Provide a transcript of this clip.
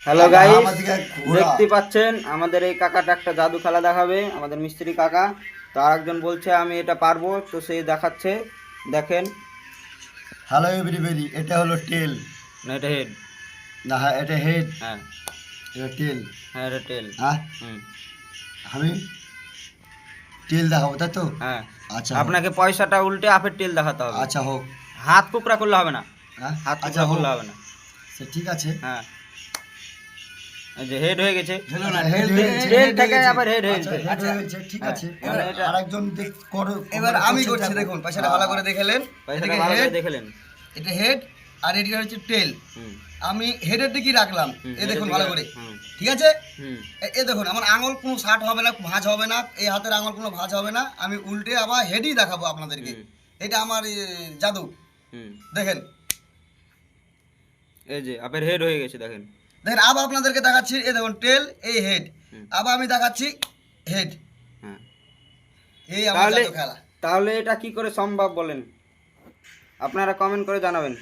Hello guys, দেখতে পাচ্ছেন আমাদের এই কাকাটা একটা জাদু খেলা দেখাবে, আমাদের মিস্ত্রি কাকা। তো আরেকজন বলছে আমি এটা পারবো, তো সে দেখাচ্ছে, দেখেন। হ্যালো এভরিবডি, এটা হলো টেল। না এটা হেড। না, হ্যাঁ এটা হেড, হ্যাঁ এটা টেল। হ্যাঁ, এটা টেল। হ্যাঁ, হুম। আমি টেল দেখাবো তাই তো? হ্যাঁ, আচ্ছা হোক, আপনাকে পয়সাটা উল্টে আপের টেল দেখাতে হবে। আচ্ছা হোক। হাত কুকড়া করলে হবে না, হ্যাঁ, হাত আচ্ছা কুকড়া হোক, করলে হবে না। সে ঠিক আছে। হ্যাঁ, এই যে হেড হয়ে গেছে। হলো না, হেড হয়ে গেছে, টেল হেড হয়ে থেকে গেছে। আবার হেড হয়ে আচ্ছা, গেছে। হেড হয়ে গেছে, ঠিক হ্যাঁ, আছে। এবার এটা আরেকজন দেখ করো। এবার আমি করছি, দেখো। দেখুন পয়সাটা ভালো করে দেখেলেন। পয়সাটা এদিকে ভালো করে হেড, দেখলেন। এটা হেড, আর এদিকে হচ্ছে টেল। হুম আমি হেডের দিকে রাখলাম, হুম, এ দেখুন হেডের ভালো দিকে। করে, হুম ঠিক আছে। হুম এ দেখুন আমার আঙুল কোনো শার্ট হবে না, ভাঁজ হবে না, এই হাতের আঙুল কোনো ভাঁজ হবে না। আমি উল্টে আবার হেডই দেখাবো আপনাদেরকে। হুম এটা আমার জাদু, হুম। দেখেন। এই যে আপের হেড হয়ে গেছে, দেখেন। দেখেন আবার আপনাদেরকে দেখাচ্ছি, এই দেখুন টেল, এই হেড। হুম। আবার আমি দেখাচ্ছি হেড। হ্যাঁ, এই আমার তাহলে জাদু খেলা। তাহলে এটা কি করে সম্ভব বলেন? আপনারা কমেন্ট করে জানাবেন।